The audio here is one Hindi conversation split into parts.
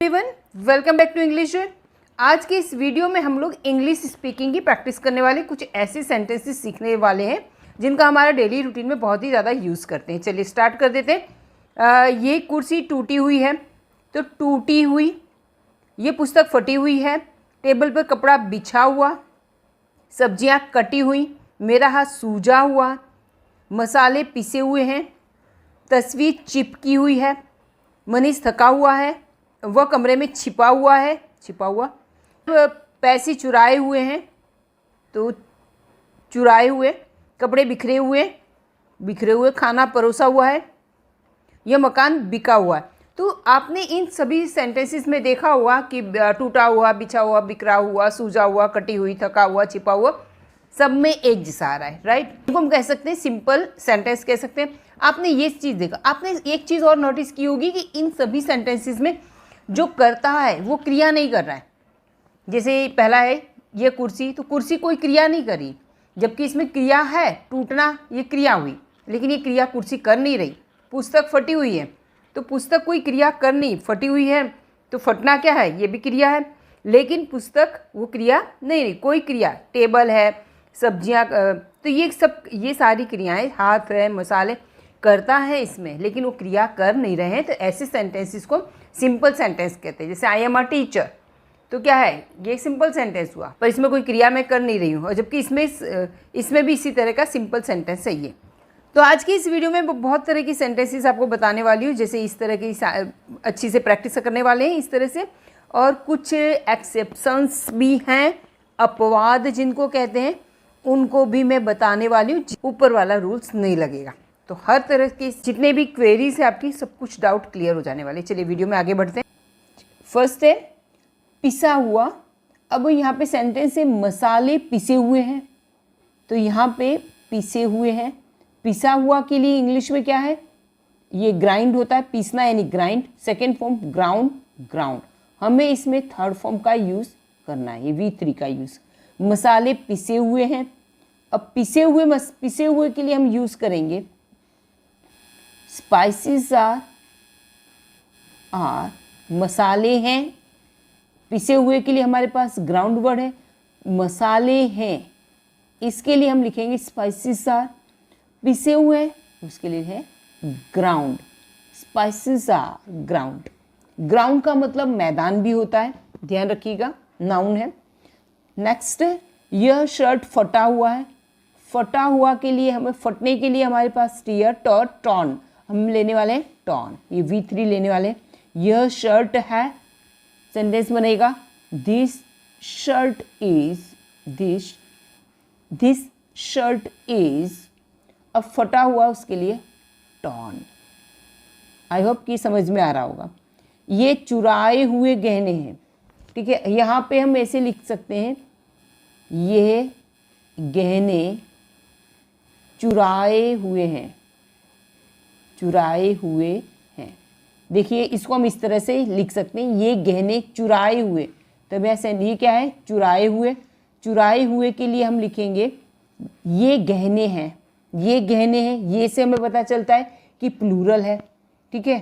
Everyone, welcome back to English. आज के इस वीडियो में हम लोग इंग्लिश स्पीकिंग की प्रैक्टिस करने वाले कुछ ऐसे सेंटेंसेस सीखने वाले हैं जिनका हमारा डेली रूटीन में बहुत ही ज़्यादा यूज़ करते हैं। चलिए स्टार्ट कर देते हैं। ये कुर्सी टूटी हुई है, तो टूटी हुई। ये पुस्तक फटी हुई है। टेबल पर कपड़ा बिछा हुआ। सब्जियां कटी हुई। मेरा हाथ सूजा हुआ। मसाले पिसे हुए हैं। तस्वीर चिपकी हुई है। मनीष थका हुआ है। वह कमरे में छिपा हुआ है। छिपा हुआ। पैसे चुराए हुए हैं, तो चुराए हुए। कपड़े बिखरे हुए। बिखरे हुए। खाना परोसा हुआ है। यह मकान बिका हुआ है। तो आपने इन सभी सेंटेंसेस में देखा हुआ कि टूटा हुआ, बिछा हुआ, बिखरा हुआ, सूजा हुआ, कटी हुई, थका हुआ, छिपा हुआ, सब में एक जैसा आ रहा है, राइट। इनको हम कह सकते हैं सिंपल सेंटेंस कह सकते हैं। आपने ये चीज़ देखा। आपने एक चीज़ और नोटिस की होगी कि इन सभी सेंटेंसेस में जो करता है वो क्रिया नहीं कर रहा है। जैसे पहला है ये कुर्सी, तो कुर्सी कोई क्रिया नहीं करी, जबकि इसमें क्रिया है। टूटना ये क्रिया हुई, लेकिन ये क्रिया कुर्सी कर नहीं रही। पुस्तक फटी हुई है, तो पुस्तक कोई क्रिया कर नहीं, फटी हुई है, तो फटना क्या है, ये भी क्रिया है, लेकिन पुस्तक वो क्रिया नहीं रही, कोई क्रिया। टेबल है, सब्जियां, तो ये सारी क्रियाएं, हाथ है, मसाले करता है इसमें, लेकिन वो क्रिया कर नहीं रहे हैं। तो ऐसे सेंटेंसेस को सिंपल सेंटेंस कहते हैं। जैसे आई एम अ टीचर, तो क्या है, ये सिंपल सेंटेंस हुआ, पर इसमें कोई क्रिया मैं कर नहीं रही हूँ, और जबकि इसमें भी इसी तरह का सिंपल सेंटेंस है ये। तो आज की इस वीडियो में बहुत तरह की सेंटेंसेस आपको बताने वाली हूँ। जैसे इस तरह की अच्छी से प्रैक्टिस करने वाले हैं इस तरह से, और कुछ एक्सेप्शंस भी हैं, अपवाद जिनको कहते हैं, उनको भी मैं बताने वाली हूँ। ऊपर वाला रूल्स नहीं लगेगा, तो हर तरह की जितने भी क्वेरीज है आपकी, सब कुछ डाउट क्लियर हो जाने वाले। चलिए वीडियो में आगे बढ़ते हैं। फर्स्ट है पिसा हुआ। अब यहाँ पे सेंटेंस है मसाले पिसे हुए हैं, तो यहाँ पे पिसे हुए हैं। पिसा हुआ के लिए इंग्लिश में क्या है, ये ग्राइंड होता है। पीसना यानी grind. Second form ground, ground. हमें इसमें थर्ड फॉर्म का यूज़ करना है, ये V3 का यूज़। मसाले पिसे हुए हैं। अब पिसे हुए के लिए हम यूज़ करेंगे स्पाइसेस आर, मसाले हैं। पिसे हुए के लिए हमारे पास ग्राउंड वर्ड है, मसाले हैं, इसके लिए हम लिखेंगे स्पाइसेस आर। पिसे हुए उसके लिए है ground, spices are ground. Ground का मतलब मैदान भी होता है, ध्यान रखिएगा, नाउन है। नेक्स्ट, यह शर्ट फटा हुआ है। फटा हुआ के लिए हमें, फटने के लिए हमारे पास टीयर, टॉन, हम लेने वाले हैं टॉन, ये V3 लेने वाले हैं। यह शर्ट है, सेंटेंस बनेगा दिस शर्ट इज। अब फटा हुआ उसके लिए टॉन। आई होप कि समझ में आ रहा होगा। ये चुराए हुए गहने हैं, ठीक है। यहाँ पे हम ऐसे लिख सकते हैं, ये गहने चुराए हुए हैं, चुराए हुए हैं। देखिए इसको हम इस तरह से लिख सकते हैं, ये गहने चुराए हुए। तब ऐसे, ये क्या है, चुराए हुए। चुराए हुए के लिए हम लिखेंगे ये गहने हैं, ये गहने हैं। ये से हमें पता चलता है कि प्लूरल है, ठीक है,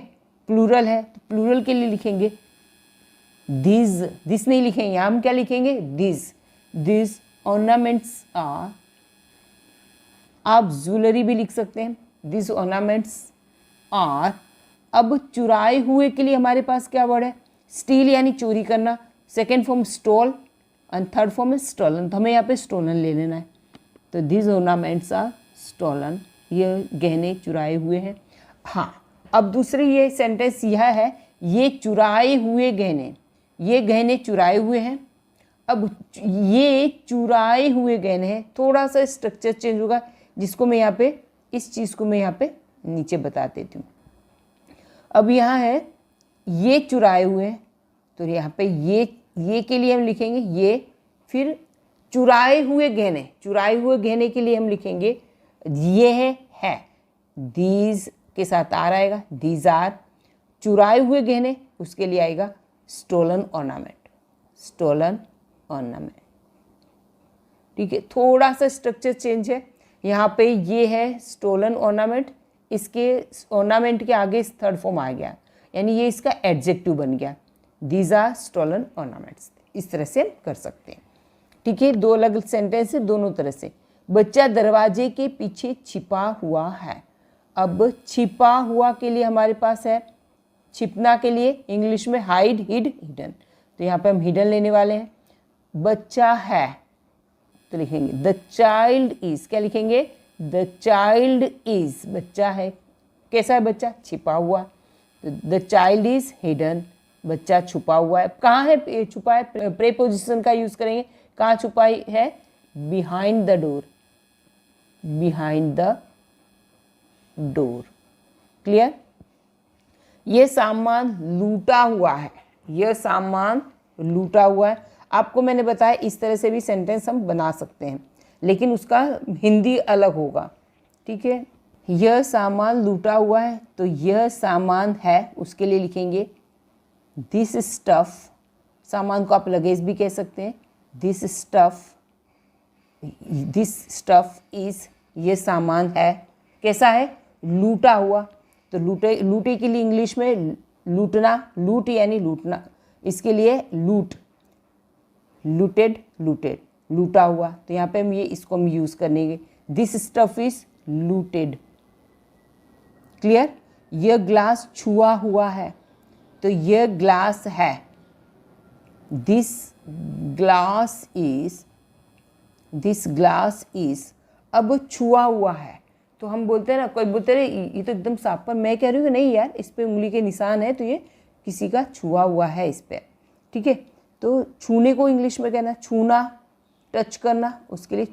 प्लूरल है। तो प्लूरल के लिए लिखेंगे दिस नहीं लिखेंगे, हम क्या लिखेंगे, दिस ऑर्नामेंट्स आर। आप ज्वेलरी भी लिख सकते हैं, दिस ऑर्नामेंट्स आर। अब चुराए हुए के लिए हमारे पास क्या वर्ड है, स्टील यानी चोरी करना। Second form stall, and third form है स्टॉलन, तो हमें यहाँ पे स्टोलन ले लेना है। तो दिस ऑर्नामेंट्स आर स्टॉलन, ये गहने चुराए हुए हैं। हाँ, अब दूसरी ये सेंटेंस यह है, ये चुराए हुए गहने, ये गहने चुराए हुए हैं। अब ये चुराए हुए गहने हैं, थोड़ा सा स्ट्रक्चर चेंज होगा, जिसको मैं यहाँ पे, इस चीज़ को मैं यहाँ पे नीचे बता देती हूँ। अब यहाँ है ये चुराए हुए, तो यहाँ पे ये के लिए हम लिखेंगे ये। फिर चुराए हुए गहने, चुराए हुए गहने के लिए हम लिखेंगे ये है, दीज के साथ आर आएगा, दीज आर। चुराए हुए गहने, उसके लिए आएगा स्टोलन ऑर्नामेंट, स्टोलन ऑर्नामेंट, ठीक है। थोड़ा सा स्ट्रक्चर चेंज है, यहाँ पे ये है स्टोलन ऑर्नामेंट, इसके ऑर्नामेंट के आगे थर्ड फॉर्म आ गया, यानी ये इसका एडजेक्टिव बन गया। These are stolen ornaments. इस तरह से हम कर सकते हैं। ठीक है, दो अलग सेंटेंस है दोनों तरह से। बच्चा दरवाजे के पीछे छिपा हुआ है। अब छिपा हुआ के लिए हमारे पास है, छिपना के लिए इंग्लिश में हाइड, हिड, हिडन। तो यहाँ पे हम हिडन लेने वाले हैं। बच्चा है तो लिखेंगे द चाइल्ड इज। क्या लिखेंगे? The child is. बच्चा है, कैसा है बच्चा? छिपा हुआ। तो द चाइल्ड इज हिडन, बच्चा छुपा हुआ है। कहाँ है छुपा है? प्रेपोजिशन का यूज करेंगे। कहाँ छुपा है? Behind the door, behind the door. Clear? ये सामान लूटा हुआ है, यह सामान लूटा हुआ है। आपको मैंने बताया इस तरह से भी सेंटेंस हम बना सकते हैं, लेकिन उसका हिंदी अलग होगा। ठीक है, यह सामान लूटा हुआ है, तो यह सामान है, उसके लिए लिखेंगे दिस स्टफ। सामान को आप लगेज भी कह सकते हैं। दिस स्टफ इज, ये सामान है, कैसा है? लूटा हुआ। तो लूटे के लिए इंग्लिश में लूटना, लूट यानी लूटना, इसके लिए लूट, लूटेड, लूटेड, लूटा हुआ। तो यहाँ पे हम इसको हम यूज करेंगे, this stuff is looted. Clear? यह ग्लास छुआ हुआ है, तो यह ग्लास है, दिस ग्लास इज। अब छुआ हुआ है तो हम बोलते हैं ना, कोई बोलते हैं ये तो एकदम साफ, पर मैं कह रही हूँ नहीं यार, इस पे उंगली के निशान है, तो ये किसी का छुआ हुआ है इस पे। ठीक है, तो छूने को इंग्लिश में कहना छूना, टच करना, उसके लिए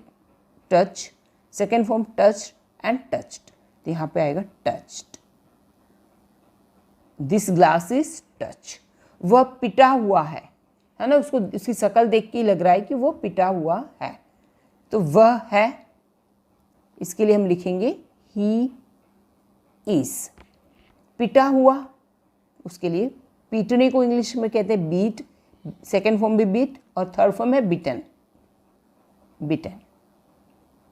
touch. Second form touch and touched, तो यहाँ पे आएगा touched. This glass is touch. वह पिटा हुआ है ना, उसको उसकी शक्ल देख के लग रहा है कि वो पिटा हुआ है, तो वह है, इसके लिए हम लिखेंगे ही इज। पिटा हुआ, उसके लिए पीटने को इंग्लिश में कहते हैं बीट, सेकेंड फॉर्म भी बीट और थर्ड फॉर्म है बिटन, बिटन।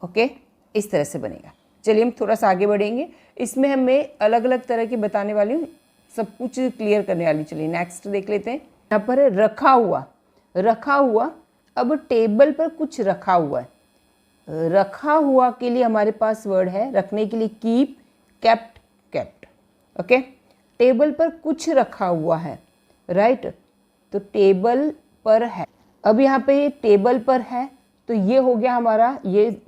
ओके, इस तरह से बनेगा। चलिए हम थोड़ा सा आगे बढ़ेंगे, इसमें हमें अलग अलग तरह की बताने वाली हूँ, सब कुछ क्लियर करने वाली। चलिए नेक्स्ट देख लेते हैं। यहाँ पर है रखा हुआ, रखा हुआ। अब टेबल पर कुछ रखा हुआ है, रखा हुआ के लिए हमारे पास वर्ड है, रखने के लिए keep, kept, kept. Okay, table पर कुछ रखा हुआ है, राइट, तो टेबल पर है। अब यहाँ पे टेबल पर है, तो ये हो गया हमारा, ये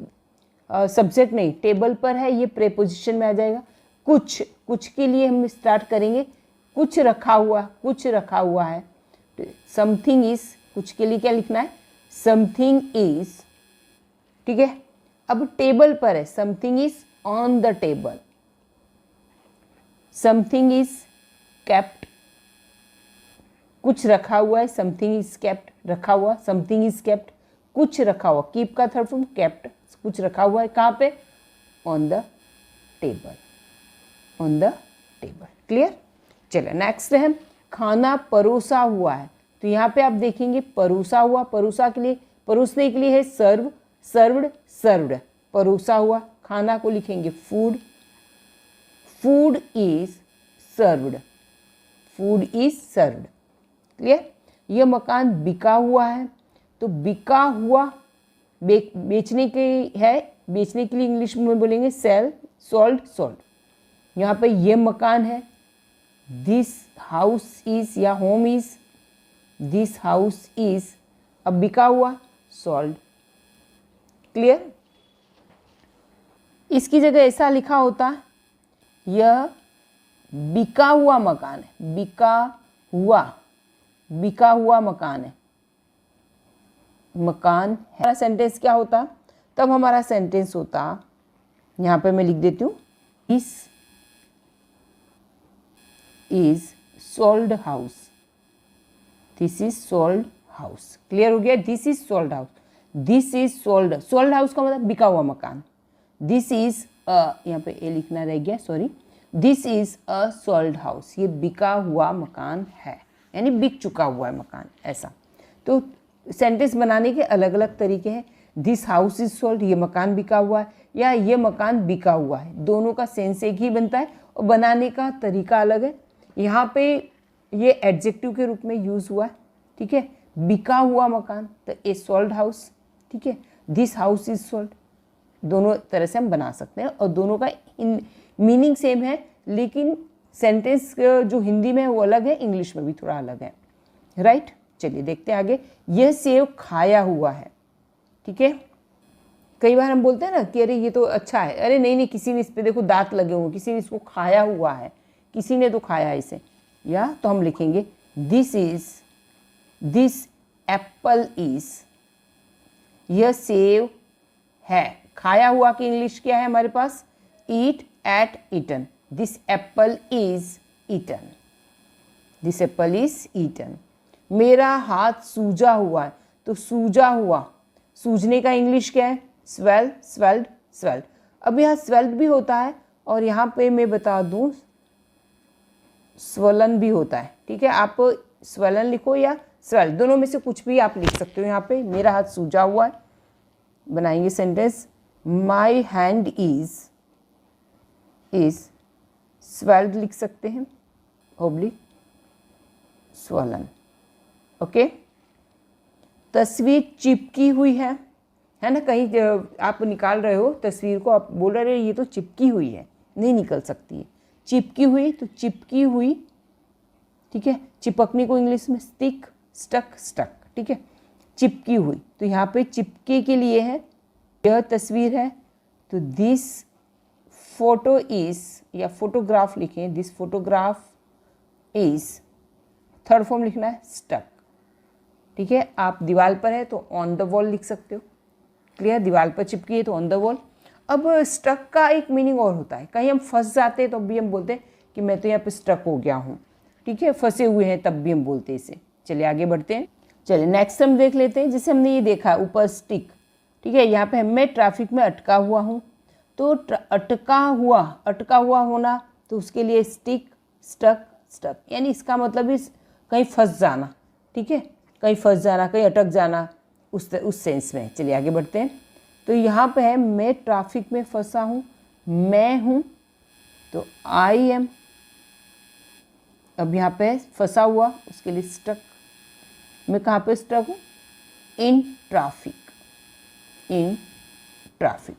सब्जेक्ट नहीं, टेबल पर है, ये प्रेपोजिशन में आ जाएगा। कुछ, कुछ के लिए हम स्टार्ट करेंगे, कुछ रखा हुआ, कुछ रखा हुआ है। समथिंग इज, कुछ के लिए क्या लिखना है? Something is. ठीक है, अब टेबल पर है, something is on the table, something is kept. कुछ रखा हुआ है, समथिंग इज केप्ट, रखा हुआ, समथिंग इज केप्ट, कुछ रखा हुआ, कीप का थर्ड फॉर्म केप्ट। कुछ रखा हुआ है कहाँ पे? On the table, on the table. Clear? चलो नेक्स्ट है, खाना परोसा हुआ है, तो यहाँ पे आप देखेंगे परोसा हुआ, परोसा के लिए, परोसने के लिए है सर्व, सर्व्ड, सर्व्ड, परोसा हुआ। खाना को लिखेंगे food, food is served, food is served. Clear? यह मकान बिका हुआ है, तो बिका हुआ बेचने के है, बेचने के लिए इंग्लिश में बोलेंगे सेल, सोल्ड, सोल्ड। यहाँ पे ये मकान है, दिस हाउस इज या home is, this house is. अब बिका हुआ सोल्ड। क्लियर? इसकी जगह ऐसा लिखा होता, यह बिका हुआ मकान है, बिका हुआ, बिका हुआ मकान है, मकान है। हमारा सेंटेंस क्या होता? तब हमारा सेंटेंस होता, यहाँ पे मैं लिख देती हूँ, this is sold house, this is sold house. Clear हो गया? This is sold house, this is sold, sold house का मतलब बिका हुआ मकान। दिस इज यहाँ पे ए लिखना रह गया, sorry, this is a sold house, ये बिका हुआ मकान है, यानी बिक चुका हुआ है मकान, ऐसा। तो सेंटेंस बनाने के अलग अलग तरीके हैं। दिस हाउस इज सोल्ड, ये मकान बिका हुआ है, या ये मकान बिका हुआ है, दोनों का सेंस एक ही बनता है और बनाने का तरीका अलग है। यहाँ पे ये एडजेक्टिव के रूप में यूज़ हुआ है, ठीक है। बिका हुआ मकान, तो ए सोल्ड हाउस, ठीक है। दिस हाउस इज सोल्ड, दोनों तरह से हम बना सकते हैं और दोनों का मीनिंग सेम है, लेकिन सेंटेंस जो हिंदी में है वो अलग है, इंग्लिश में भी थोड़ा अलग है, राइट। चलिए देखते हैं आगे। यह सेब खाया हुआ है, ठीक है। कई बार हम बोलते हैं ना कि अरे ये तो अच्छा है, अरे नहीं नहीं, किसी ने इस पे देखो दांत लगे हुए, किसी ने इसको खाया हुआ है, किसी ने तो खाया है इसे, या तो हम लिखेंगे दिस एप्पल इज, यह सेब है। खाया हुआ की इंग्लिश क्या है हमारे पास, eat ate eaten, this apple is eaten, this apple is eaten. मेरा हाथ सूजा हुआ है, तो सूजा हुआ, सूजने का इंग्लिश क्या है, स्वेल, स्वेल्ड, स्वेल्ड। अब यहाँ स्वेल्ड भी होता है और यहाँ पे मैं बता दूँ स्वलन भी होता है, ठीक है। आप स्वलन लिखो या स्वेल्ड, दोनों में से कुछ भी आप लिख सकते हो। यहाँ पे मेरा हाथ सूजा हुआ है, बनाएंगे sentence, my hand is swelled लिख सकते हैं, ओब्लिक स्वलन, ओके। तस्वीर चिपकी हुई है ना, कहीं आप निकाल रहे हो तस्वीर को, आप बोल रहे हो ये तो चिपकी हुई है, नहीं निकल सकती है। चिपकी हुई, तो चिपकी हुई, ठीक है। चिपकने को इंग्लिश में स्टिक, स्टक, स्टक, ठीक है। चिपकी हुई, तो यहाँ पे चिपके के लिए है, यह तस्वीर है, तो दिस फोटो इज, या फोटोग्राफ लिखें, this photograph is, third form लिखना है स्टक, ठीक है। आप दीवार पर है तो ऑन द वॉल लिख सकते हो, क्लियर। दीवार पर चिपकी है तो ऑन द वॉल। अब स्टक का एक मीनिंग और होता है, कहीं हम फंस जाते हैं तो भी हम बोलते हैं कि मैं तो यहाँ पे स्टक हो गया हूँ, ठीक है, फंसे हुए हैं, तब भी हम बोलते हैं इसे। चलिए आगे बढ़ते हैं। चलिए नेक्स्ट हम देख लेते हैं, जैसे हमने ये देखा ऊपर स्टिक, ठीक है। यहाँ पे मैं ट्रैफिक में अटका हुआ हूँ, तो अटका हुआ होना, तो उसके लिए स्टिक, स्टक, स्टक, यानी इसका मतलब इस कहीं फंस जाना, ठीक है, कहीं फंस जाना, कहीं अटक जाना, उस सेंस में। चलिए आगे बढ़ते हैं। तो यहाँ पे है मैं ट्रैफिक में फंसा हूँ, मैं हूँ, तो आई एम। अब यहाँ पे फंसा हुआ, उसके लिए स्टक, मैं कहाँ पे स्टक हूँ, इन ट्रैफिक, इन ट्रैफिक।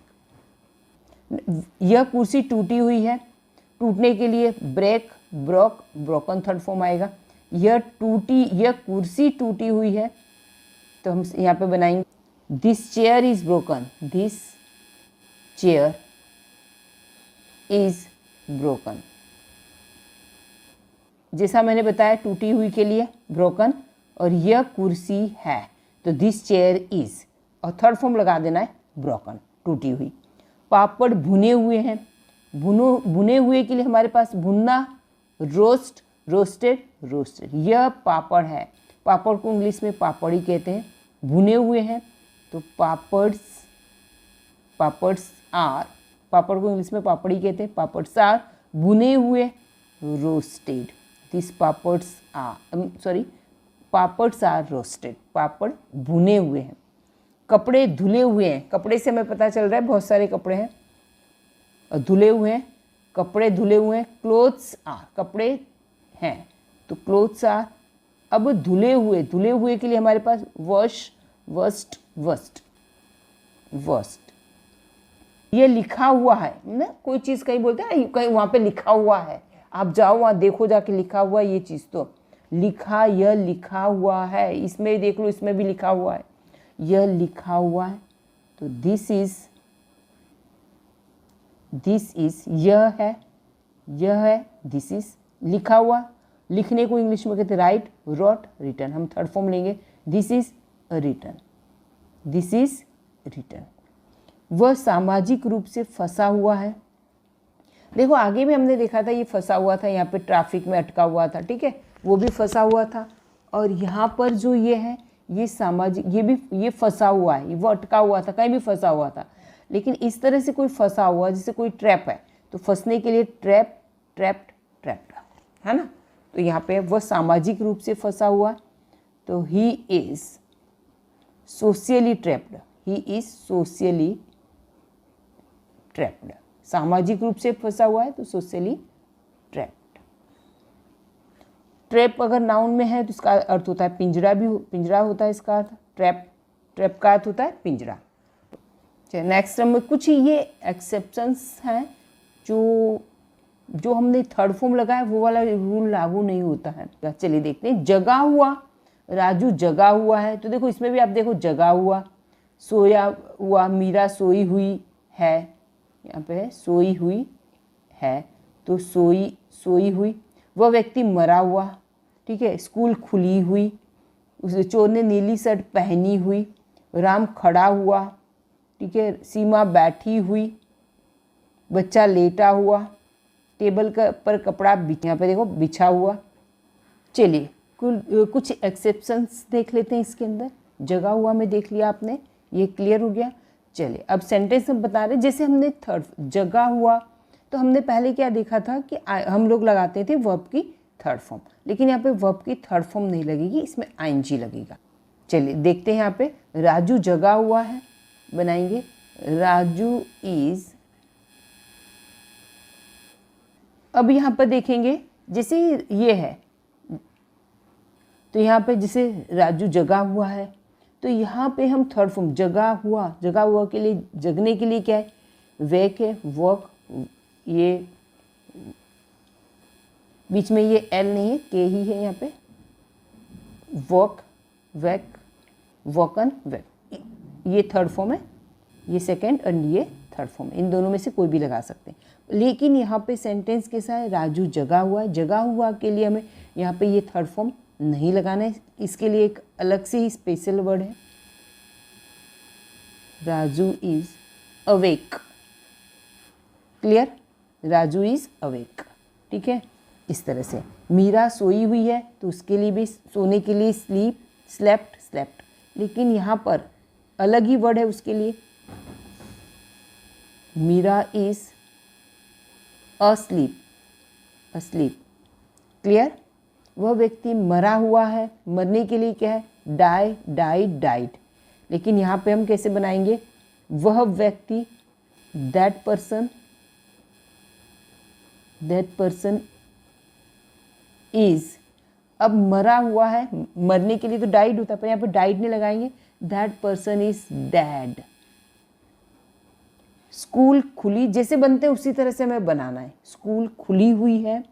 यह कुर्सी टूटी हुई है, टूटने के लिए break, broke, broken third form आएगा। यह कुर्सी टूटी हुई है, तो हम यहाँ पे बनाएंगे this chair is broken, this chair is broken. जैसा मैंने बताया टूटी हुई के लिए ब्रोकन, और यह कुर्सी है, तो दिस चेयर इज, और थर्ड फॉर्म लगा देना है ब्रोकन, टूटी हुई। पापड़ भुने हुए हैं, भुने हुए के लिए हमारे पास भुनना, रोस्ट, रोस्टेड, रोस्टेड। यह पापड़ है, पापड़ को इंग्लिश में पापड़ ही कहते हैं। भुने हुए हैं तो पापड़ आर, पापड़ को इंग्लिश में पापड़ ही कहते हैं, पापड़ आर भुने हुए, roasted, this papads are roasted, पापड़ भुने हुए हैं। कपड़े धुले हुए हैं, कपड़े से हमें पता चल रहा है बहुत सारे कपड़े हैं, और धुले हुए हैं, कपड़े धुले हुए हैं, क्लोथ्स आर, कपड़े हैं तो क्लोथ्स आर। अब धुले हुए के लिए हमारे पास वॉश, वस्ट, वस्ट, वस्ट। ये लिखा हुआ है ना, कोई चीज़ कहीं बोलते हैं ना, कहीं वहाँ पे लिखा हुआ है, आप जाओ वहाँ देखो जाके लिखा हुआ है, ये चीज़ तो लिखा, यह लिखा हुआ है, इसमें देख लो, इसमें भी लिखा हुआ है, यह लिखा हुआ है, तो दिस इज, यह है, दिस इज लिखा हुआ। लिखने को इंग्लिश में कहते हैं राइट, रोट, रिटन, हम थर्ड फॉर्म लेंगे, this is written, this is written. वह सामाजिक रूप से फंसा हुआ है, देखो आगे भी हमने देखा था ये फंसा हुआ था, यहाँ पे ट्रैफिक में अटका हुआ था, ठीक है, वो भी फंसा हुआ था। और यहाँ पर जो ये है, ये सामाजिक, ये फंसा हुआ है, वो अटका हुआ था, कहीं भी फंसा हुआ था, लेकिन इस तरह से कोई फंसा हुआ, जैसे कोई ट्रैप है, तो फंसने के लिए ट्रैप, ट्रैप्ड, ट्रैप्ड, है ना। तो यहाँ पे वह सामाजिक रूप से फंसा हुआ, तो he is socially trapped, he is socially trapped, सामाजिक रूप से फंसा हुआ है तो सोशियली ट्रैप्ड। ट्रैप अगर नाउन में है तो इसका अर्थ होता है पिंजरा, भी पिंजरा होता है इसका अर्थ। ट्रैप, ट्रैप का अर्थ होता है पिंजरा। चलिए नेक्स्ट नंबर, कुछ ये एक्सेप्शंस हैं जो हमने थर्ड फॉर्म लगाया वो वाला रूल लागू नहीं होता है। चलिए देखते हैं। जगा हुआ, राजू जगा हुआ है, तो देखो इसमें भी आप देखो जगा हुआ, सोया हुआ, मीरा सोई हुई है, यहाँ पे है सोई हुई है, तो सोई हुई। वह व्यक्ति मरा हुआ, ठीक है। स्कूल खुली हुई, उस चोर ने नीली शर्ट पहनी हुई। राम खड़ा हुआ, ठीक है। सीमा बैठी हुई, बच्चा लेटा हुआ, टेबल पर कपड़ा यहाँ पे देखो बिछा हुआ। चलिए कुछ एक्सेप्शंस देख लेते हैं इसके अंदर। जगा हुआ में देख लिया आपने, ये क्लियर हो गया। चलिए अब सेंटेंस हम बता रहे, जैसे हमने थर्ड जगा हुआ तो हमने पहले क्या देखा था कि हम लोग लगाते थे वर्ब की थर्ड फॉर्म, लेकिन यहाँ पे वर्ब की थर्ड फॉर्म नहीं लगेगी, इसमें आईएनजी लगेगा। चलिए देखते हैं यहाँ पे। राजू जगा हुआ है, बनाएंगे राजू इज। अब यहाँ पर देखेंगे जैसे ये है, तो यहाँ पे जैसे राजू जगा हुआ है, तो यहाँ पे हम थर्ड फॉर्म जगा हुआ के लिए, जगने के लिए क्या है, वेक है, वर्क, ये बीच में ये एल नहीं है, के ही है यहाँ पे। वर्क, वेक, वॉकन, वेक, ये थर्ड फॉर्म है, ये सेकेंड और ये थर्ड फॉर्म है। इन दोनों में से कोई भी लगा सकते हैं, लेकिन यहाँ पे सेंटेंस कैसा है, राजू जगा हुआ है। जगा हुआ के लिए हमें यहाँ पे ये थर्ड फॉर्म नहीं लगाना है, इसके लिए एक अलग से ही स्पेशल वर्ड है, Raju is awake. Clear, Raju is awake, ठीक है। इस तरह से मीरा सोई हुई है, तो उसके लिए भी सोने के लिए स्लीप, स्लेप्ट, स्लेप्ट, लेकिन यहाँ पर अलग ही वर्ड है उसके लिए, Meera is asleep, asleep. Clear. वह व्यक्ति मरा हुआ है, मरने के लिए क्या है, डाई, डाइड, डाइड, लेकिन यहाँ पे हम कैसे बनाएंगे, वह व्यक्ति, दैट पर्सन इज। अब मरा हुआ है, मरने के लिए तो डाइड होता है, पर यहाँ पे डाइड नहीं लगाएंगे, that person is dead. School खुली, जैसे बनते हैं उसी तरह से हमें बनाना है। स्कूल खुली हुई है,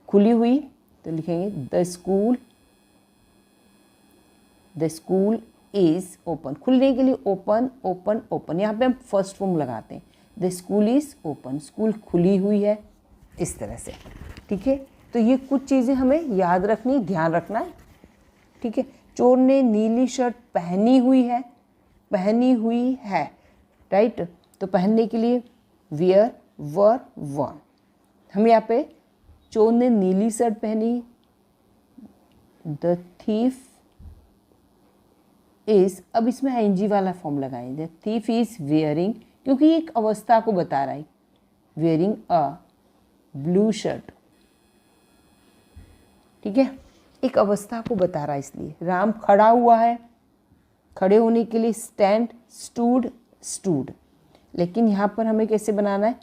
खुली हुई तो लिखेंगे द स्कूल इज ओपन। खुलने के लिए ओपन, ओपन, ओपन, यहाँ पे हम फर्स्ट फॉर्म लगाते हैं, the school is open, school खुली हुई है, इस तरह से, ठीक है। तो ये कुछ चीज़ें हमें याद रखनी, ध्यान रखना है, ठीक है। चोर ने नीली शर्ट पहनी हुई है, पहनी हुई है, राइट। तो पहनने के लिए वियर, वर, वन। हम यहाँ पे चोर ने नीली शर्ट पहनी, द थीफ इज। अब इसमें आईएनजी वाला फॉर्म लगाएं, द थीफ इज वेयरिंग, क्योंकि एक अवस्था को बता रहा है, वेयरिंग अ ब्लू शर्ट, ठीक है, एक अवस्था को बता रहा है इसलिए। राम खड़ा हुआ है, खड़े होने के लिए स्टैंड, स्टूड, स्टूड, लेकिन यहाँ पर हमें कैसे बनाना है,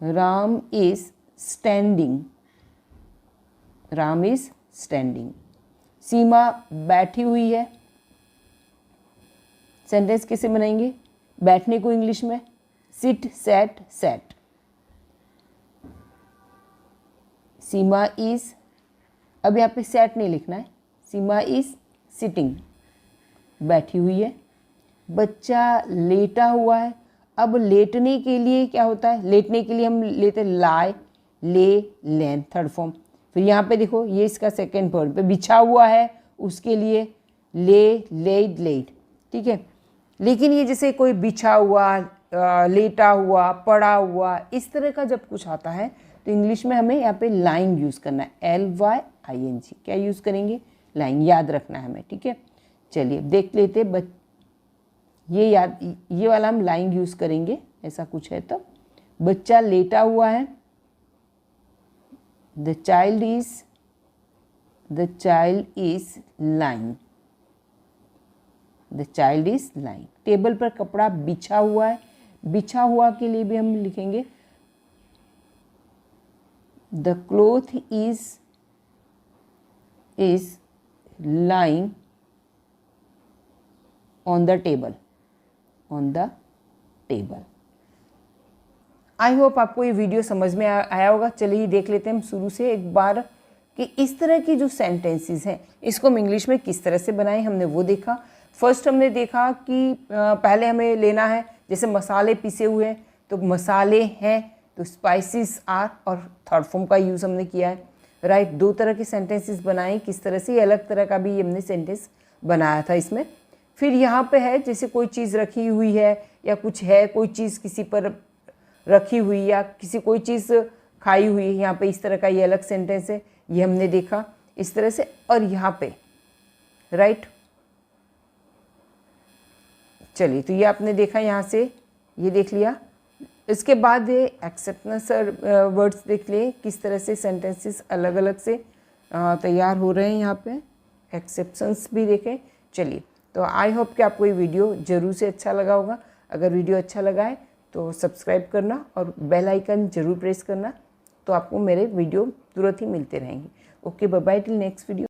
Ram is standing, Ram is standing. Seema बैठी हुई है, सेंटेंस कैसे बनाएंगे, बैठने को इंग्लिश में sit, set, set. Seema is, अब यहाँ पे सेट नहीं लिखना है, सीमा इज सिटिंग, बैठी हुई है। बच्चा लेटा हुआ है, अब लेटने के लिए क्या होता है, लेटने के लिए हम लेते लाई, ले, लेन, थर्ड फॉर्म। फिर यहाँ पे देखो ये इसका सेकेंड फॉर्म पे बिछा हुआ है, उसके लिए ले, लेड, लेड, ठीक है। लेकिन ये जैसे कोई बिछा हुआ, लेटा हुआ, पड़ा हुआ, इस तरह का जब कुछ आता है तो इंग्लिश में हमें यहाँ पे लाइंग यूज़ करना है, LYING, क्या यूज़ करेंगे, लाइंग, याद रखना है हमें, ठीक है। चलिए देख लेते, ये वाला हम लाइंग यूज़ करेंगे, ऐसा कुछ है तो। बच्चा लेटा हुआ है, the child is lying, the child is lying. Table पर कपड़ा बिछा हुआ है, बिछा हुआ के लिए भी हम लिखेंगे the cloth is is lying on the table, on the table. I hope आपको ये वीडियो समझ में आया होगा। चलिए देख लेते हैं हम शुरू से एक बार कि इस तरह की जो सेंटेंसेस हैं इसको हम इंग्लिश में किस तरह से बनाएं, हमने वो देखा। फर्स्ट हमने देखा कि पहले हमें लेना है, जैसे मसाले पीसे हुए हैं तो मसाले हैं, तो स्पाइसेस आर, और थर्ड फॉर्म का यूज़ हमने किया है, राइट। दो तरह के सेंटेंसेस बनाए, किस तरह से, अलग तरह का भी हमने सेंटेंस बनाया था इसमें। फिर यहाँ पे है जैसे कोई चीज़ रखी हुई है या कुछ है, कोई चीज़ किसी पर रखी हुई या किसी कोई चीज़ खाई हुई है, यहाँ पे इस तरह का ये अलग सेंटेंस है, ये हमने देखा इस तरह से। और यहाँ पे राइट, चलिए तो ये आपने देखा, यहाँ से ये देख लिया। इसके बाद ये एक्सेप्टेंस वर्ड्स देख लिए, किस तरह से सेंटेंसेस अलग अलग से तैयार हो रहे हैं। यहाँ पे एक्सेप्शंस भी देखें। चलिए तो आई होप कि आपको ये वीडियो ज़रूर से अच्छा लगा होगा। अगर वीडियो अच्छा लगा है तो सब्सक्राइब करना और बेल आइकन ज़रूर प्रेस करना, तो आपको मेरे वीडियो तुरंत ही मिलते रहेंगे। Okay, bye bye, till next video.